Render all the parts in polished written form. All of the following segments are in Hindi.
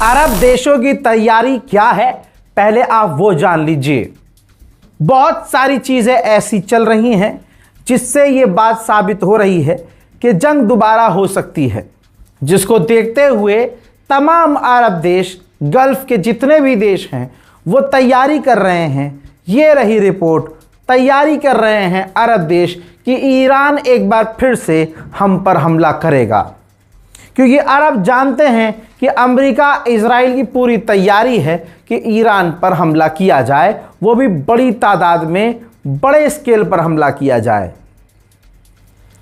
अरब देशों की तैयारी क्या है, पहले आप वो जान लीजिए। बहुत सारी चीजें ऐसी चल रही हैं जिससे ये बात साबित हो रही है कि जंग दोबारा हो सकती है, जिसको देखते हुए तमाम अरब देश, गल्फ के जितने भी देश हैं वो तैयारी कर रहे हैं। ये रही रिपोर्ट, तैयारी कर रहे हैं अरब देश कि ईरान एक बार फिर से हम पर हमला करेगा, क्योंकि अरब जानते हैं कि अमेरिका इजराइल की पूरी तैयारी है कि ईरान पर हमला किया जाए, वो भी बड़ी तादाद में, बड़े स्केल पर हमला किया जाए।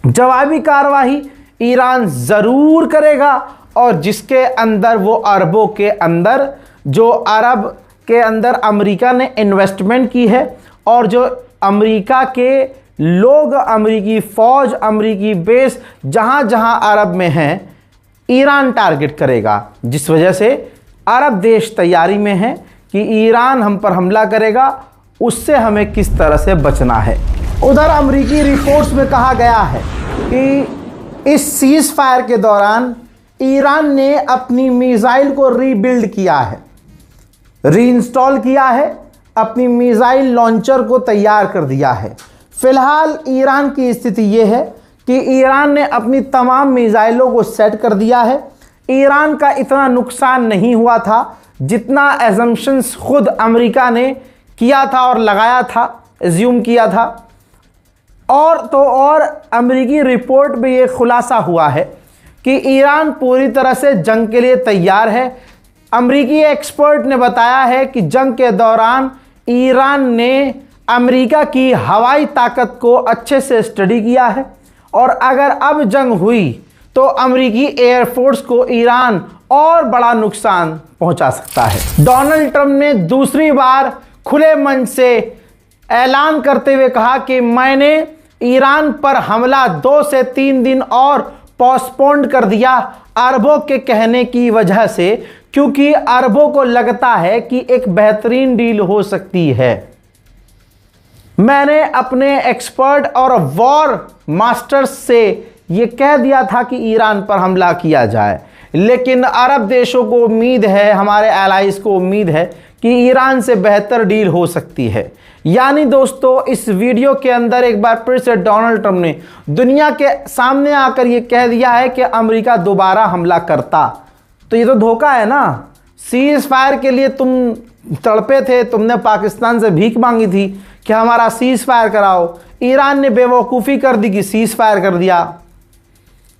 जवाबी कार्रवाई ईरान ज़रूर करेगा, और जिसके अंदर वो अरबों के अंदर, जो अरब के अंदर अमेरिका ने इन्वेस्टमेंट की है, और जो अमेरिका के लोग, अमेरिकी फ़ौज, अमेरिकी बेस जहाँ जहाँ अरब में हैं, ईरान टारगेट करेगा। जिस वजह से अरब देश तैयारी में है कि ईरान हम पर हमला करेगा, उससे हमें किस तरह से बचना है। उधर अमेरिकी रिपोर्ट्स में कहा गया है कि इस सीज़ फायर के दौरान ईरान ने अपनी मिसाइल को रीबिल्ड किया है, रीइंस्टॉल किया है, अपनी मिसाइल लॉन्चर को तैयार कर दिया है। फिलहाल ईरान की स्थिति यह है कि ईरान ने अपनी तमाम मिसाइलों को सेट कर दिया है। ईरान का इतना नुकसान नहीं हुआ था जितना एजम्पशंस खुद अमेरिका ने किया था और लगाया था, एज्यूम किया था। और तो और अमेरिकी रिपोर्ट में ये खुलासा हुआ है कि ईरान पूरी तरह से जंग के लिए तैयार है। अमेरिकी एक्सपर्ट ने बताया है कि जंग के दौरान ईरान ने अमेरिका की हवाई ताकत को अच्छे से स्टडी किया है, और अगर अब जंग हुई तो अमेरिकी एयरफोर्स को ईरान और बड़ा नुकसान पहुंचा सकता है। डोनाल्ड ट्रंप ने दूसरी बार खुले मन से ऐलान करते हुए कहा कि मैंने ईरान पर हमला 2 से 3 दिन और पोस्टपोन्ड कर दिया, अरबों के कहने की वजह से, क्योंकि अरबों को लगता है कि एक बेहतरीन डील हो सकती है। मैंने अपने एक्सपर्ट और वॉर मास्टर्स से ये कह दिया था कि ईरान पर हमला किया जाए, लेकिन अरब देशों को उम्मीद है, हमारे एलाइज को उम्मीद है कि ईरान से बेहतर डील हो सकती है। यानी दोस्तों, इस वीडियो के अंदर एक बार फिर से डोनाल्ड ट्रंप ने दुनिया के सामने आकर ये कह दिया है कि अमेरिका दोबारा हमला करता तो ये तो धोखा है ना। सीज फायर के लिए तुम तड़पे थे, तुमने पाकिस्तान से भीख मांगी थी कि हमारा सीज फायर कराओ। ईरान ने बेवकूफ़ी कर दी कि सीज फायर कर दिया।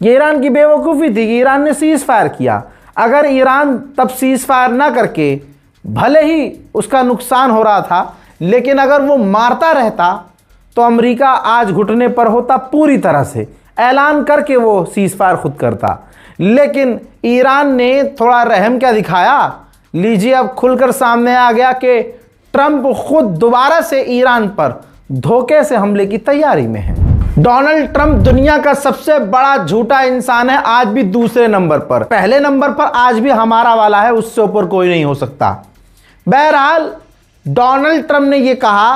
ये ईरान की बेवकूफ़ी थी कि ईरान ने सीज फायर किया। अगर ईरान तब सीज फायर ना करके, भले ही उसका नुकसान हो रहा था, लेकिन अगर वो मारता रहता तो अमेरिका आज घुटने पर होता, पूरी तरह से ऐलान करके वो सीज फायर खुद करता। लेकिन ईरान ने थोड़ा रहम क्या दिखाया, लीजिए अब खुलकर सामने आ गया कि ट्रंप खुद दोबारा से ईरान पर धोखे से हमले की तैयारी में है। डोनाल्ड ट्रंप दुनिया का सबसे बड़ा झूठा इंसान है, आज भी दूसरे नंबर पर। पहले नंबर पर आज भी हमारा वाला है, उससे ऊपर कोई नहीं हो सकता। बहरहाल डोनाल्ड ट्रंप ने यह कहा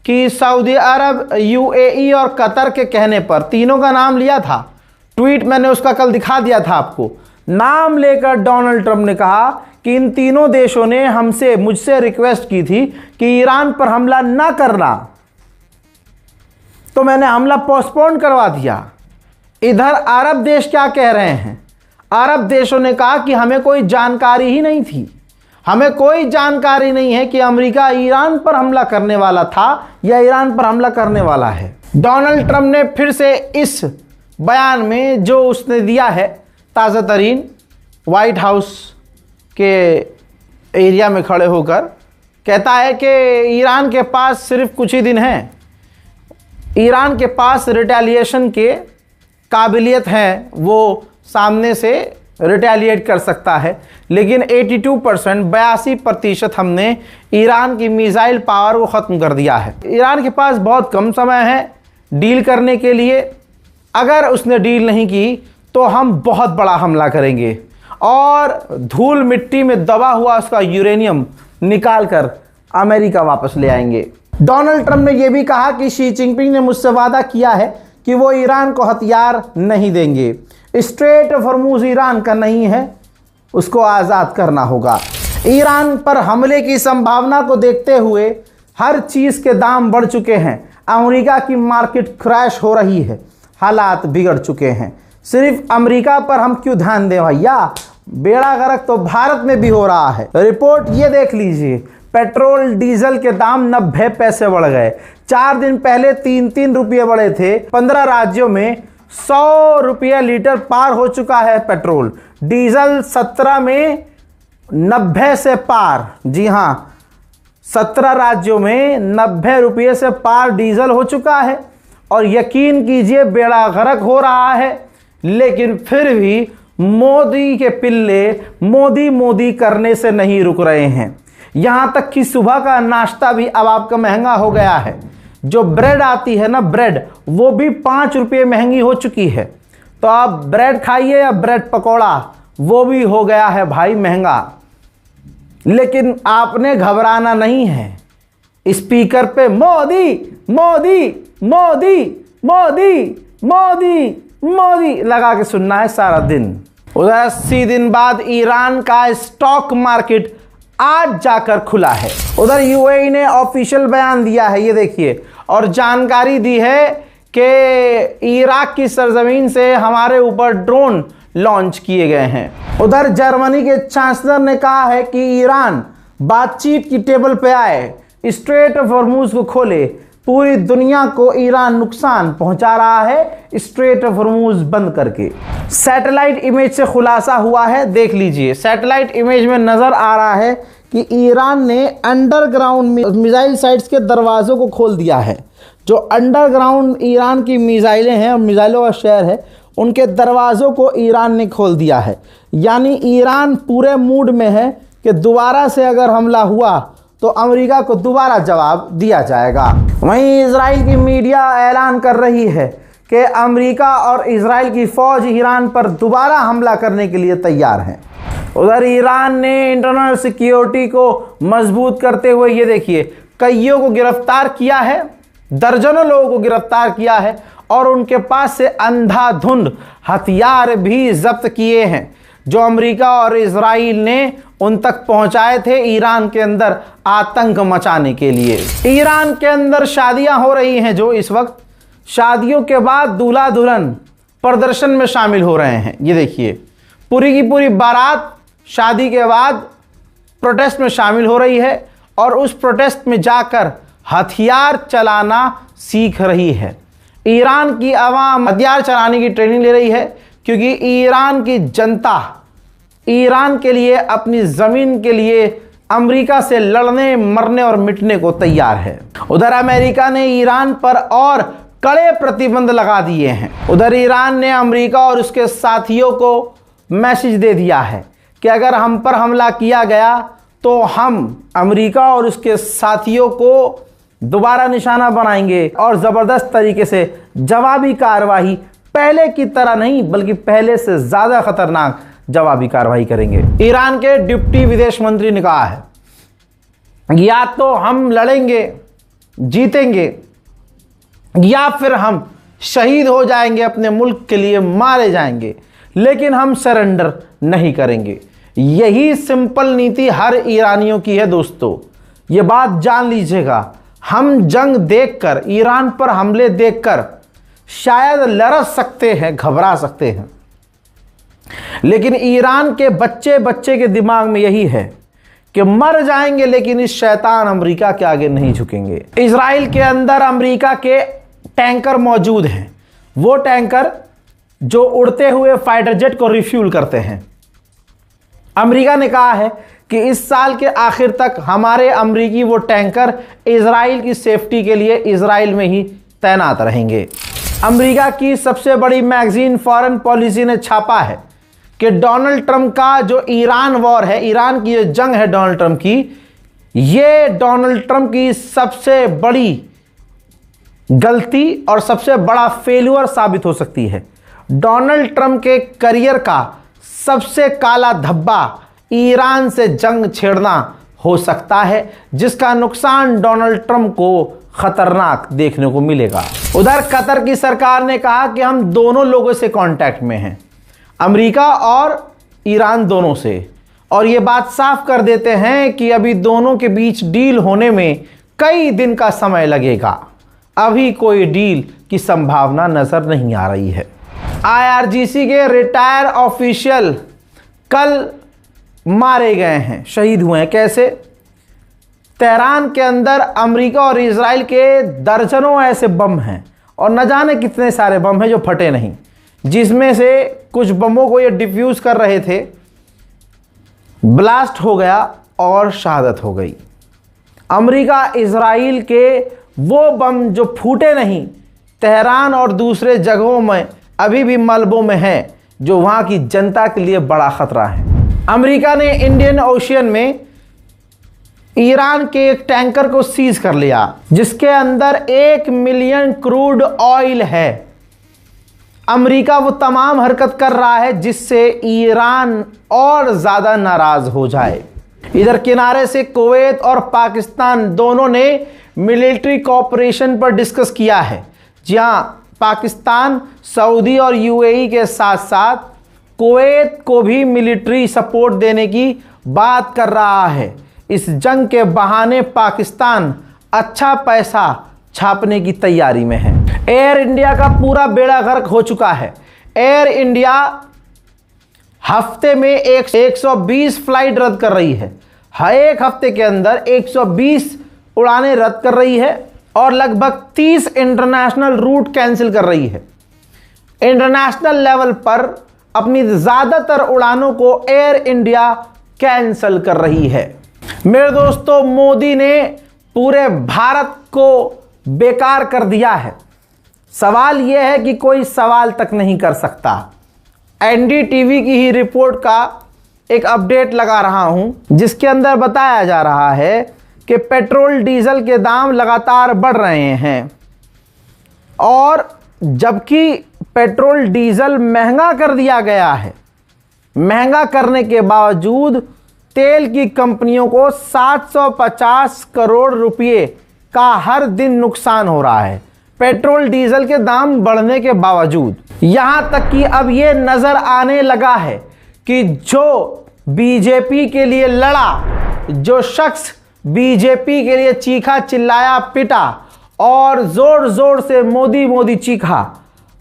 कि सऊदी अरब, यूएई और कतर के कहने पर, तीनों का नाम लिया था, ट्वीट मैंने उसका कल दिखा दिया था आपको, नाम लेकर डोनाल्ड ट्रंप ने कहा कि इन तीनों देशों ने मुझसे रिक्वेस्ट की थी कि ईरान पर हमला ना करना, तो मैंने हमला पोस्टपोन करवा दिया। इधर अरब देश क्या कह रहे हैं? अरब देशों ने कहा कि हमें कोई जानकारी ही नहीं थी, हमें कोई जानकारी नहीं है कि अमेरिका ईरान पर हमला करने वाला था या ईरान पर हमला करने वाला है। डोनाल्ड ट्रंप ने फिर से इस बयान में जो उसने दिया है, ताज़ा तरीन, वाइट हाउस के एरिया में खड़े होकर कहता है कि ईरान के पास सिर्फ कुछ ही दिन हैं, ईरान के पास रिटेलिएशन के काबिलियत है, वो सामने से रिटेलिएट कर सकता है, लेकिन 82% हमने ईरान की मिसाइल पावर को ख़त्म कर दिया है। ईरान के पास बहुत कम समय है डील करने के लिए। अगर उसने डील नहीं की तो हम बहुत बड़ा हमला करेंगे और धूल मिट्टी में दबा हुआ उसका यूरेनियम निकाल कर अमेरिका वापस ले आएंगे। डोनाल्ड ट्रंप ने यह भी कहा कि शी जिनपिंग ने मुझसे वादा किया है कि वो ईरान को हथियार नहीं देंगे। स्ट्रेट ऑफ हॉर्मुज़ ईरान का नहीं है, उसको आज़ाद करना होगा। ईरान पर हमले की संभावना को देखते हुए हर चीज़ के दाम बढ़ चुके हैं। अमेरिका की मार्केट क्रैश हो रही है, हालात बिगड़ चुके हैं। सिर्फ अमेरिका पर हम क्यों ध्यान दें भैया, बेड़ा गर्क तो भारत में भी हो रहा है। रिपोर्ट ये देख लीजिए, पेट्रोल डीजल के दाम 90 पैसे बढ़ गए। 4 दिन पहले 3-3 रुपये बढ़े थे। 15 राज्यों में 100 रुपये लीटर पार हो चुका है पेट्रोल। डीजल 17 में 90 से पार, जी हाँ 17 राज्यों में 90 रुपये से पार डीजल हो चुका है। और यकीन कीजिए बेड़ा गर्क हो रहा है, लेकिन फिर भी मोदी के पिल्ले मोदी करने से नहीं रुक रहे हैं। यहाँ तक कि सुबह का नाश्ता भी अब आपका महंगा हो गया है। जो ब्रेड आती है ना, ब्रेड, वो भी 5 रुपये महंगी हो चुकी है। तो आप ब्रेड खाइए या ब्रेड पकौड़ा, वो भी हो गया है भाई महंगा। लेकिन आपने घबराना नहीं है। स्पीकर पे मोदी मोदी मोदी मोदी मोदी मोदी लगा के सुनना है सारा दिन। उधर 80 दिन बाद ईरान का स्टॉक मार्केट आज जाकर खुला है। उधर यूएई ने ऑफिशियल बयान दिया है, ये देखिए, और जानकारी दी है कि इराक की सरजमीन से हमारे ऊपर ड्रोन लॉन्च किए गए हैं। उधर जर्मनी के चांसलर ने कहा है कि ईरान बातचीत की टेबल पे आए, स्ट्रेट ऑफ हॉर्मुज को खोले। पूरी दुनिया को ईरान नुकसान पहुंचा रहा है स्ट्रेट ऑफ हॉर्मुज बंद करके। सैटेलाइट इमेज से खुलासा हुआ है, देख लीजिए। सैटेलाइट इमेज में नजर आ रहा है कि ईरान ने अंडरग्राउंड मिसाइल साइट्स के दरवाजों को खोल दिया है। जो अंडरग्राउंड ईरान की मिसाइलें हैं और मिसाइलों का शहर है, उनके दरवाज़ों को ईरान ने खोल दिया है। यानी ईरान पूरे मूड में है कि दोबारा से अगर हमला हुआ तो अमेरिका को दोबारा जवाब दिया जाएगा। वहीं इजराइल की मीडिया ऐलान कर रही है कि अमेरिका और इजराइल की फ़ौज ईरान पर दोबारा हमला करने के लिए तैयार है। उधर ईरान ने इंटरनल सिक्योरिटी को मजबूत करते हुए ये देखिए कईयों को गिरफ्तार किया है, दर्जनों लोगों को गिरफ्तार किया है और उनके पास से अंधाधुंध हथियार भी जब्त किए हैं जो अमेरिका और इजराइल ने उन तक पहुंचाए थे ईरान के अंदर आतंक मचाने के लिए। ईरान के अंदर शादियां हो रही हैं, जो इस वक्त शादियों के बाद दूल्हा दुल्हन प्रदर्शन में शामिल हो रहे हैं। ये देखिए पूरी की पूरी बारात शादी के बाद प्रोटेस्ट में शामिल हो रही है और उस प्रोटेस्ट में जाकर हथियार चलाना सीख रही है। ईरान की आवाम हथियार चलाने की ट्रेनिंग ले रही है क्योंकि ईरान की जनता ईरान के लिए, अपनी ज़मीन के लिए अमेरिका से लड़ने मरने और मिटने को तैयार है। उधर अमेरिका ने ईरान पर और कड़े प्रतिबंध लगा दिए हैं। उधर ईरान ने अमेरिका और उसके साथियों को मैसेज दे दिया है कि अगर हम पर हमला किया गया तो हम अमेरिका और उसके साथियों को दोबारा निशाना बनाएंगे और ज़बरदस्त तरीके से जवाबी कार्रवाई, पहले की तरह नहीं बल्कि पहले से ज़्यादा खतरनाक जवाबी कार्रवाई करेंगे। ईरान के डिप्टी विदेश मंत्री ने कहा है या तो हम लड़ेंगे जीतेंगे या फिर हम शहीद हो जाएंगे, अपने मुल्क के लिए मारे जाएंगे, लेकिन हम सरेंडर नहीं करेंगे। यही सिंपल नीति हर ईरानियों की है दोस्तों, ये बात जान लीजिएगा। हम जंग देखकर, ईरान पर हमले देखकर शायद लरस सकते हैं, घबरा सकते हैं, लेकिन ईरान के बच्चे के दिमाग में यही है कि मर जाएंगे लेकिन इस शैतान अमेरिका के आगे नहीं झुकेंगे। इजराइल के अंदर अमेरिका के टैंकर मौजूद हैं, वो टैंकर जो उड़ते हुए फाइटर जेट को रिफ्यूल करते हैं। अमेरिका ने कहा है कि इस साल के आखिर तक हमारे अमेरिकी वो टैंकर इजराइल की सेफ्टी के लिए इजराइल में ही तैनात रहेंगे। अमेरिका की सबसे बड़ी मैगजीन फॉरेन पॉलिसी ने छापा है कि डोनाल्ड ट्रंप का जो ईरान वॉर है, ईरान की जो जंग है डोनाल्ड ट्रंप की, ये डोनाल्ड ट्रंप की सबसे बड़ी गलती और सबसे बड़ा फेल्यूर साबित हो सकती है। डोनाल्ड ट्रंप के करियर का सबसे काला धब्बा ईरान से जंग छेड़ना हो सकता है, जिसका नुकसान डोनाल्ड ट्रंप को खतरनाक देखने को मिलेगा। उधर कतर की सरकार ने कहा कि हम दोनों लोगों से कांटेक्ट में हैं, अमेरिका और ईरान दोनों से, और ये बात साफ कर देते हैं कि अभी दोनों के बीच डील होने में कई दिन का समय लगेगा। अभी कोई डील की संभावना नजर नहीं आ रही है। IRGC के रिटायर ऑफिशियल कल मारे गए हैं, शहीद हुए हैं। कैसे? तेहरान के अंदर अमेरिका और इजराइल के दर्जनों ऐसे बम हैं और न जाने कितने सारे बम हैं जो फटे नहीं, जिसमें से कुछ बमों को ये डिफ्यूज कर रहे थे, ब्लास्ट हो गया और शहादत हो गई। अमेरिका इजराइल के वो बम जो फूटे नहीं, तेहरान और दूसरे जगहों में अभी भी मलबों में हैं, जो वहाँ की जनता के लिए बड़ा खतरा है। अमेरिका ने इंडियन ओशियन में ईरान के एक टैंकर को सीज कर लिया, जिसके अंदर 1 मिलियन क्रूड ऑयल है। अमेरिका वो तमाम हरकत कर रहा है जिससे ईरान और ज्यादा नाराज हो जाए। इधर किनारे से कुवैत और पाकिस्तान दोनों ने मिलिट्री कोऑपरेशन पर डिस्कस किया है, जहां पाकिस्तान सऊदी और UAE के साथ साथ कुवैत को भी मिलिट्री सपोर्ट देने की बात कर रहा है। इस जंग के बहाने पाकिस्तान अच्छा पैसा छापने की तैयारी में है। एयर इंडिया का पूरा बेड़ा गर्क हो चुका है। एयर इंडिया हफ्ते में 120 फ्लाइट रद्द कर रही है। हर एक हफ्ते के अंदर 120 उड़ानें रद्द कर रही है और लगभग 30 इंटरनेशनल रूट कैंसिल कर रही है। इंटरनेशनल लेवल पर अपनी ज़्यादातर उड़ानों को एयर इंडिया कैंसिल कर रही है। मेरे दोस्तों, मोदी ने पूरे भारत को बेकार कर दिया है। सवाल यह है कि कोई सवाल तक नहीं कर सकता। NDTV की ही रिपोर्ट का एक अपडेट लगा रहा हूं, जिसके अंदर बताया जा रहा है कि पेट्रोल डीजल के दाम लगातार बढ़ रहे हैं, और जबकि पेट्रोल डीजल महंगा कर दिया गया है, महंगा करने के बावजूद तेल की कंपनियों को 750 करोड़ रुपए का हर दिन नुकसान हो रहा है, पेट्रोल डीजल के दाम बढ़ने के बावजूद। यहां तक कि अब यह नजर आने लगा है कि जो बीजेपी के लिए लड़ा, जो शख्स बीजेपी के लिए चीखा चिल्लाया पिटा और जोर जोर से मोदी मोदी चीखा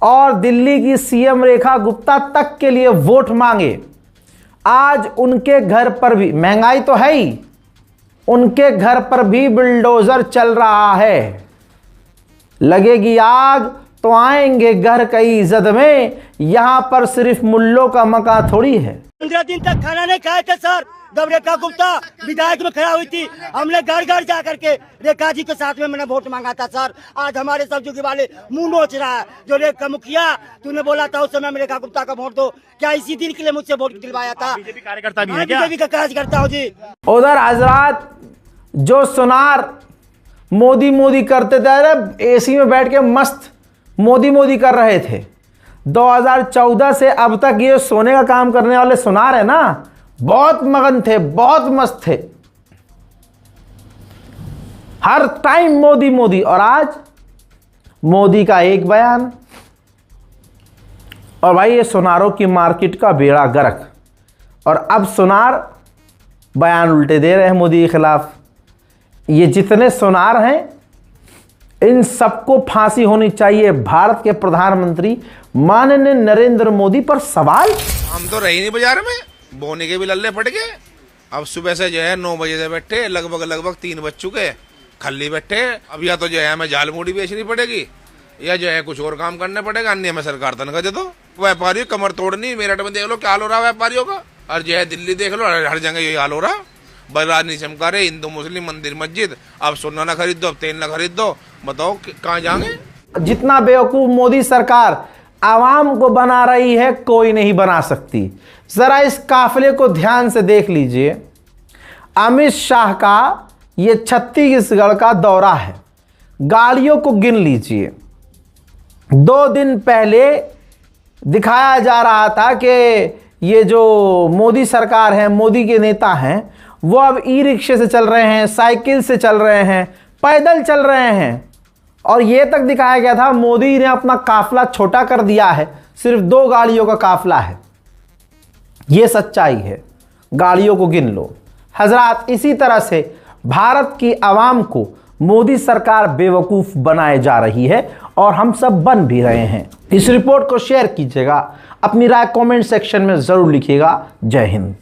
और दिल्ली की CM रेखा गुप्ता तक के लिए वोट मांगे, आज उनके घर पर भी महंगाई तो है ही, उनके घर पर भी बुलडोजर चल रहा है। लगेगी आग तो आएंगे घर कई इज्जत में, यहां पर सिर्फ मुल्लों का मका थोड़ी है। 15 दिन तक खाना नहीं खाए थे सर। जब रेखा गुप्ता विधायक में खड़ा हुई थी, हमने घर घर जा करके रेखा जी के साथ में मैंने वोट मांगा था सर। आज हमारे सब्जी वाले मुंह नोच रहा है। जो रेखा मुखिया तूने बोला था उस समय में रेखा गुप्ता का वोट दो, क्या इसी दिन के लिए मुझसे वोट दिलवाया था? बीजेपी कार्यकर्ता भी है क्या? बीजेपी का कार्यकर्ता हूँ जी। उधर हजरात जो सुनार मोदी मोदी करते थे, AC में बैठ के मस्त मोदी मोदी कर रहे थे, 2014 से अब तक ये सोने का काम करने वाले सुनार है ना, बहुत मगन थे, बहुत मस्त थे, हर टाइम मोदी मोदी। और आज मोदी का एक बयान, और भाई ये सुनारों की मार्केट का बेड़ा गर्क। और अब सुनार बयान उल्टे दे रहे हैं मोदी के खिलाफ। ये जितने सुनार हैं इन सबको फांसी होनी चाहिए। भारत के प्रधानमंत्री माननीय नरेंद्र मोदी पर सवाल। हम तो रही नहीं बाजार में, बोने के भी लल्ले फट गए। अब सुबह से जो है 9 बजे से बैठे, लगभग 3 बज चुके, खल्ली बैठे। अब या तो जो है हमें जाल मूड़ी बेचनी पड़ेगी, या जो है कुछ और काम करने पड़ेगा, अन्य में सरकार तनख्वाह दे दो। व्यापारी कमर तोड़नी, मेरठ में देख लो क्या हाल हो रहा है व्यापारियों का, और जो है दिल्ली देख लो, हर जगह यही हाल हो रहा। बराज नहीं चमका रहे, हिंदू मुस्लिम मंदिर मस्जिद। अब सोना ना खरीद दो, अब तेल ना खरीद दो, बताओ कहाँ जाएंगे? जितना बेवकूफ मोदी सरकार आवाम को बना रही है, कोई नहीं बना सकती। जरा इस काफिले को ध्यान से देख लीजिए। अमित शाह का ये छत्तीसगढ़ का दौरा है, गाड़ियों को गिन लीजिए। 2 दिन पहले दिखाया जा रहा था कि ये जो मोदी सरकार है, मोदी के नेता हैं, वो अब ई-रिक्शे से चल रहे हैं, साइकिल से चल रहे हैं, पैदल चल रहे हैं। और ये तक दिखाया गया था मोदी ने अपना काफिला छोटा कर दिया है, सिर्फ 2 गाड़ियों का काफिला है। ये सच्चाई है, गाड़ियों को गिन लो। हजरात, इसी तरह से भारत की आवाम को मोदी सरकार बेवकूफ़ बनाए जा रही है और हम सब बन भी रहे हैं। इस रिपोर्ट को शेयर कीजिएगा, अपनी राय कमेंट सेक्शन में ज़रूर लिखिएगा। जय हिंद।